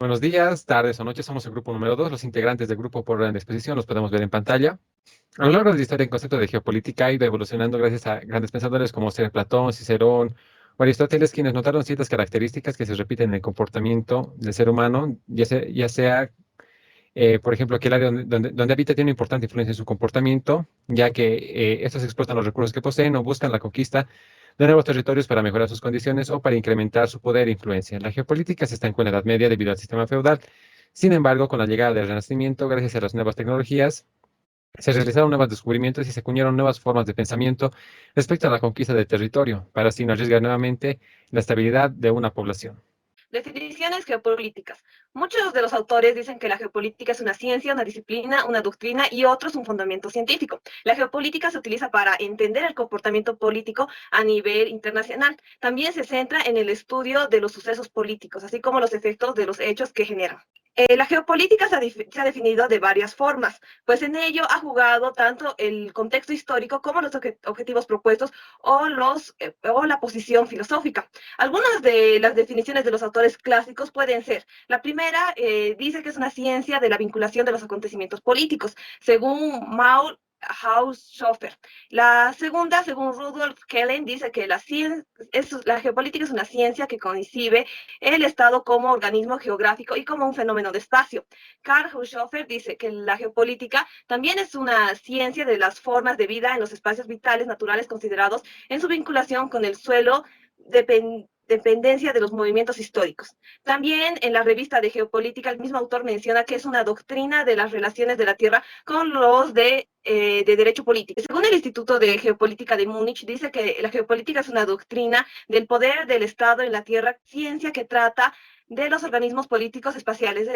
Buenos días, tardes o noches. Somos el grupo número 2. Los integrantes del grupo por orden de exposición los podemos ver en pantalla. A lo largo de la historia, el concepto de geopolítica ha ido evolucionando gracias a grandes pensadores como ser Platón, Cicerón o Aristóteles, quienes notaron ciertas características que se repiten en el comportamiento del ser humano, ya sea, por ejemplo, que el área donde habita tiene una importante influencia en su comportamiento, ya que estos explotan los recursos que poseen o buscan la conquista de nuevos territorios para mejorar sus condiciones o para incrementar su poder e influencia. La geopolítica se estancó en la Edad Media debido al sistema feudal. Sin embargo, con la llegada del Renacimiento, gracias a las nuevas tecnologías, se realizaron nuevos descubrimientos y se acuñaron nuevas formas de pensamiento respecto a la conquista del territorio, para así no arriesgar nuevamente la estabilidad de una población. Definiciones geopolíticas. Muchos de los autores dicen que la geopolítica es una ciencia, una disciplina, una doctrina y otros un fundamento científico. La geopolítica se utiliza para entender el comportamiento político a nivel internacional. También se centra en el estudio de los sucesos políticos, así como los efectos de los hechos que generan. La geopolítica se ha definido de varias formas, pues en ello ha jugado tanto el contexto histórico como los objetivos propuestos o la posición filosófica. Algunas de las definiciones de los autores clásicos pueden ser: la primera dice que es una ciencia de la vinculación de los acontecimientos políticos, según Maul Haushofer. La segunda, según Rudolf Kellen, dice que la geopolítica es una ciencia que concibe el Estado como organismo geográfico y como un fenómeno de espacio. Karl Haushofer dice que la geopolítica también es una ciencia de las formas de vida en los espacios vitales naturales considerados en su vinculación con el suelo, dependencia de los movimientos históricos. También en la revista de Geopolítica, el mismo autor menciona que es una doctrina de las relaciones de la Tierra con los de derecho político. Según el Instituto de Geopolítica de Múnich, dice que la geopolítica es una doctrina del poder del Estado en la Tierra, ciencia que trata de los organismos políticos espaciales.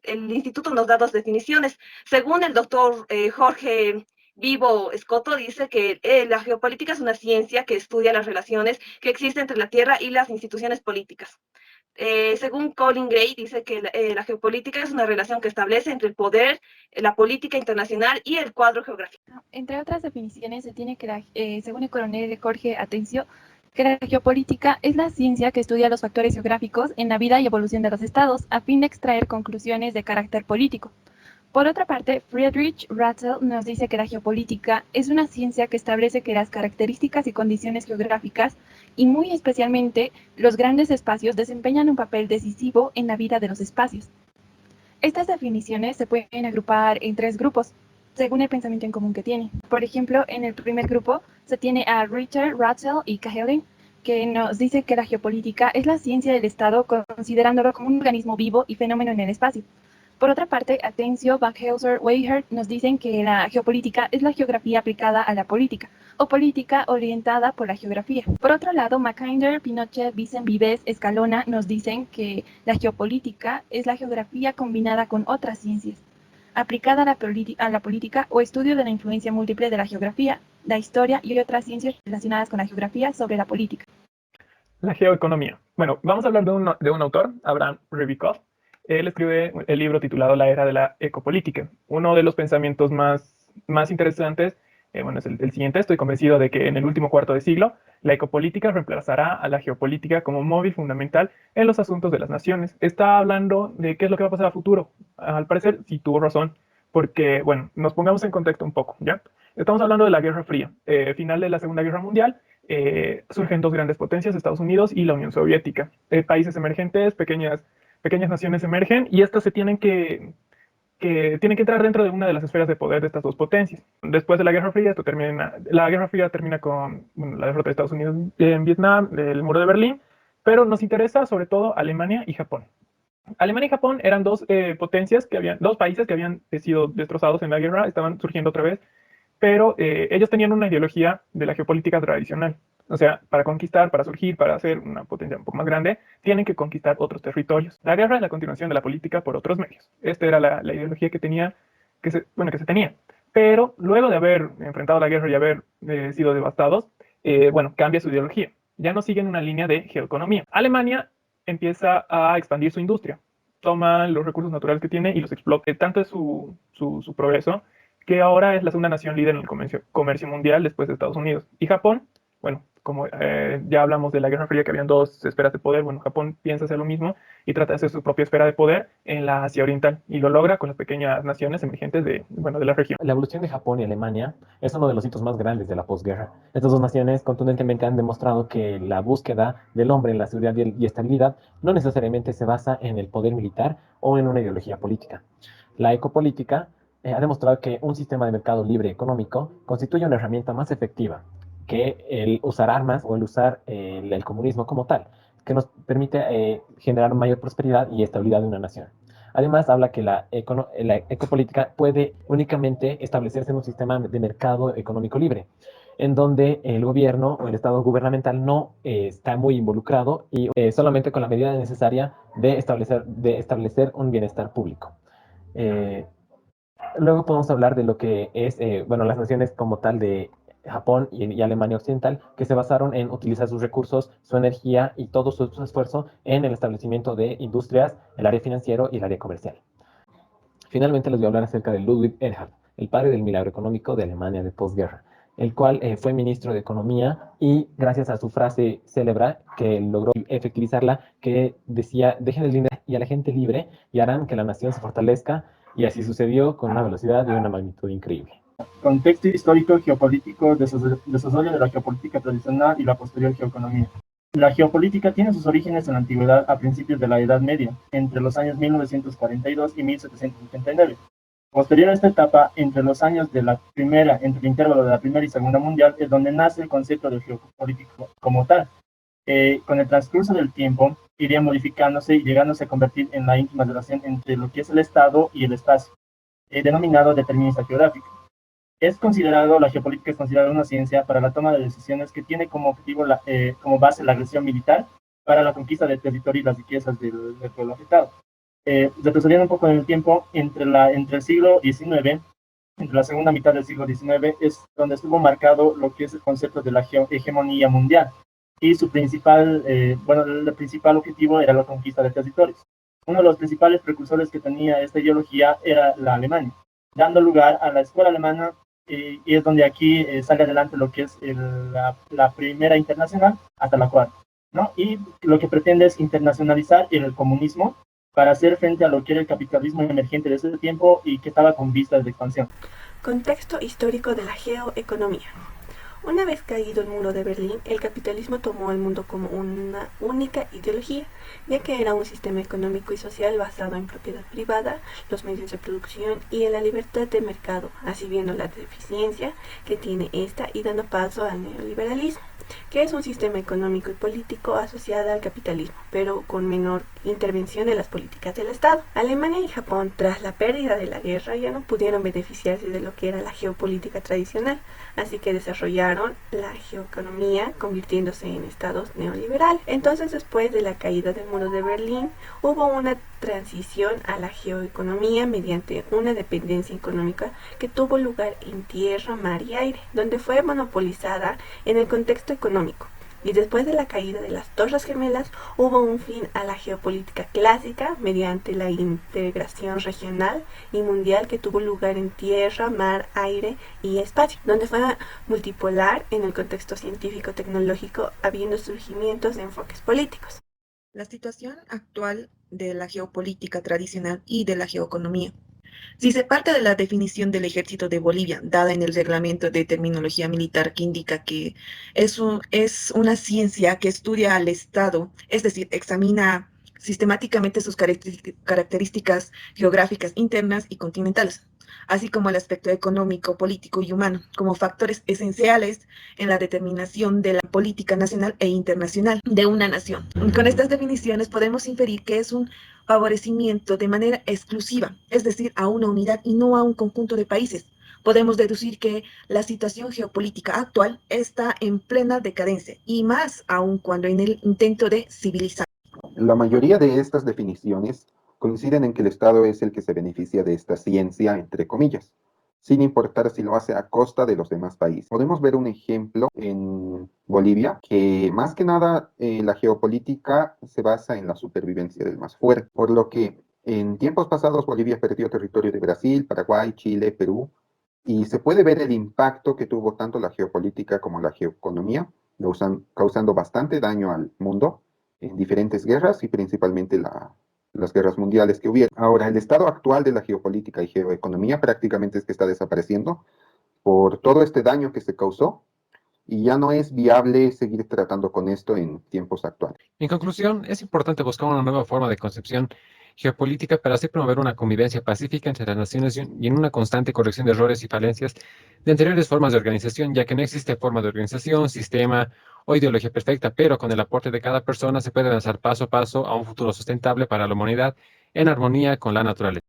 El instituto nos da dos definiciones. Según el doctor Jorge Vivo Escoto, dice que la geopolítica es una ciencia que estudia las relaciones que existen entre la Tierra y las instituciones políticas. Según Colin Gray, dice que la geopolítica es una relación que establece entre el poder, la política internacional y el cuadro geográfico. Entre otras definiciones, se tiene que, según el coronel Jorge Atencio, que la geopolítica es la ciencia que estudia los factores geográficos en la vida y evolución de los estados a fin de extraer conclusiones de carácter político. Por otra parte, Friedrich Ratzel nos dice que la geopolítica es una ciencia que establece que las características y condiciones geográficas, y muy especialmente los grandes espacios, desempeñan un papel decisivo en la vida de los espacios. Estas definiciones se pueden agrupar en tres grupos, según el pensamiento en común que tienen. Por ejemplo, en el primer grupo se tiene a Richard Ratzel y Cahelin, que nos dice que la geopolítica es la ciencia del Estado considerándolo como un organismo vivo y fenómeno en el espacio. Por otra parte, Atencio, Backhauser, Weihert nos dicen que la geopolítica es la geografía aplicada a la política, o política orientada por la geografía. Por otro lado, Mackinder, Pinochet, Vicen, Vives, Escalona nos dicen que la geopolítica es la geografía combinada con otras ciencias, aplicada a la política o estudio de la influencia múltiple de la geografía, la historia y otras ciencias relacionadas con la geografía sobre la política. La geoeconomía. Bueno, vamos a hablar de un autor, Abraham Rybakov. Él escribe el libro titulado La Era de la Ecopolítica. Uno de los pensamientos más interesantes, bueno, es el siguiente. Estoy convencido de que en el último cuarto de siglo, la ecopolítica reemplazará a la geopolítica como móvil fundamental en los asuntos de las naciones. Está hablando de qué es lo que va a pasar a futuro. Al parecer, sí tuvo razón, porque, bueno, nos pongamos en contexto un poco, ¿ya? Estamos hablando de la Guerra Fría, final de la Segunda Guerra Mundial. Surgen dos grandes potencias, Estados Unidos y la Unión Soviética. Países emergentes, pequeñas naciones emergen y estas tienen que entrar dentro de una de las esferas de poder de estas dos potencias. Después de la Guerra Fría, la Guerra Fría termina con la derrota de Estados Unidos en Vietnam, el muro de Berlín, pero nos interesa sobre todo Alemania y Japón. Alemania y Japón eran dos países que habían sido destrozados en la guerra, estaban surgiendo otra vez, pero ellos tenían una ideología de la geopolítica tradicional. O sea, para conquistar, para surgir, para ser una potencia un poco más grande, tienen que conquistar otros territorios. La guerra es la continuación de la política por otros medios. Esta era la ideología que se tenía. Pero luego de haber enfrentado la guerra y haber sido devastados, cambia su ideología. Ya no siguen una línea de geoeconomía. Alemania empieza a expandir su industria. Toma los recursos naturales que tiene y los explota. Tanto es su progreso que ahora es la segunda nación líder en el comercio mundial después de Estados Unidos. Y Japón, bueno, como ya hablamos de la Guerra Fría, que habían dos esferas de poder. Bueno, Japón piensa hacer lo mismo y trata de hacer su propia esfera de poder en la Asia Oriental, y lo logra con las pequeñas naciones emergentes de la región. La evolución de Japón y Alemania es uno de los hitos más grandes de la posguerra. Estas dos naciones contundentemente han demostrado que la búsqueda del hombre en la seguridad y estabilidad no necesariamente se basa en el poder militar o en una ideología política. La ecopolítica ha demostrado que un sistema de mercado libre económico constituye una herramienta más efectiva que el usar armas o el usar el comunismo como tal, que nos permite generar mayor prosperidad y estabilidad de una nación. Además, habla que la ecopolítica puede únicamente establecerse en un sistema de mercado económico libre, en donde el gobierno o el estado gubernamental no está muy involucrado y solamente con la medida necesaria de establecer un bienestar público. Luego podemos hablar de lo que es, bueno, las naciones como tal de Japón y Alemania Occidental, que se basaron en utilizar sus recursos, su energía y todo su esfuerzo en el establecimiento de industrias, el área financiero y el área comercial. Finalmente les voy a hablar acerca de Ludwig Erhard, el padre del milagro económico de Alemania de posguerra, el cual fue ministro de Economía y gracias a su frase célebre que logró efectivizarla, que decía, dejen el dinero y a la gente libre y harán que la nación se fortalezca, y así sucedió con una velocidad y una magnitud increíble. Contexto histórico geopolítico, desarrollo de la geopolítica tradicional y la posterior geoeconomía. La geopolítica tiene sus orígenes en la antigüedad a principios de la Edad Media, entre los años 1942 y 1789. Posterior a esta etapa, entre los años entre el intervalo de la Primera y Segunda Mundial, es donde nace el concepto de geopolítico como tal. Con el transcurso del tiempo, iría modificándose y llegándose a convertir en la íntima relación entre lo que es el Estado y el espacio, denominado determinismo geográfico. La geopolítica es considerada una ciencia para la toma de decisiones que tiene como objetivo, como base la agresión militar para la conquista del territorio y las riquezas del pueblo afectado. Retrocediendo un poco en el tiempo, entre el siglo XIX, entre la segunda mitad del siglo XIX, es donde estuvo marcado lo que es el concepto de la hegemonía mundial. Y el principal objetivo era la conquista de territorios. Uno de los principales precursores que tenía esta ideología era la Alemania, dando lugar a la escuela alemana, y es donde aquí sale adelante lo que es la primera internacional hasta la cuarta, ¿no? Y lo que pretende es internacionalizar el comunismo para hacer frente a lo que era el capitalismo emergente de ese tiempo y que estaba con vistas de expansión. Contexto histórico de la geoeconomía. Una vez caído el muro de Berlín, el capitalismo tomó el mundo como una única ideología, ya que era un sistema económico y social basado en propiedad privada, los medios de producción y en la libertad de mercado, así viendo la deficiencia que tiene esta y dando paso al neoliberalismo, que es un sistema económico y político asociado al capitalismo, pero con menor intervención de las políticas del Estado. Alemania y Japón, tras la pérdida de la guerra, ya no pudieron beneficiarse de lo que era la geopolítica tradicional, así que desarrollaron la geoeconomía convirtiéndose en estados neoliberales. Entonces, después de la caída del muro de Berlín, hubo una transición a la geoeconomía mediante una dependencia económica que tuvo lugar en tierra, mar y aire, donde fue monopolizada en el contexto económico. Y después de la caída de las Torres Gemelas, hubo un fin a la geopolítica clásica mediante la integración regional y mundial que tuvo lugar en tierra, mar, aire y espacio, donde fue multipolar en el contexto científico-tecnológico, habiendo surgimientos de enfoques políticos. La situación actual de la geopolítica tradicional y de la geoeconomía. Si se parte de la definición del ejército de Bolivia, dada en el reglamento de terminología militar que indica que es una ciencia que estudia al Estado, es decir, examina sistemáticamente sus características geográficas internas y continentales, así como el aspecto económico, político y humano, como factores esenciales en la determinación de la política nacional e internacional de una nación. Con estas definiciones podemos inferir que es un favorecimiento de manera exclusiva, es decir, a una unidad y no a un conjunto de países. Podemos deducir que la situación geopolítica actual está en plena decadencia, y más aún cuando en el intento de civilizar. La mayoría de estas definiciones coinciden en que el Estado es el que se beneficia de esta ciencia, entre comillas, sin importar si lo hace a costa de los demás países. Podemos ver un ejemplo en Bolivia, que más que nada la geopolítica se basa en la supervivencia del más fuerte, por lo que en tiempos pasados Bolivia perdió territorio de Brasil, Paraguay, Chile, Perú, y se puede ver el impacto que tuvo tanto la geopolítica como la geoeconomía causando bastante daño al mundo en diferentes guerras y principalmente las guerras mundiales que hubieron. Ahora, el estado actual de la geopolítica y geoeconomía prácticamente es que está desapareciendo por todo este daño que se causó y ya no es viable seguir tratando con esto en tiempos actuales. En conclusión, es importante buscar una nueva forma de concepción geopolítica para así promover una convivencia pacífica entre las naciones y en una constante corrección de errores y falencias de anteriores formas de organización, ya que no existe forma de organización, sistema o ideología perfecta, pero con el aporte de cada persona se puede avanzar paso a paso a un futuro sustentable para la humanidad en armonía con la naturaleza.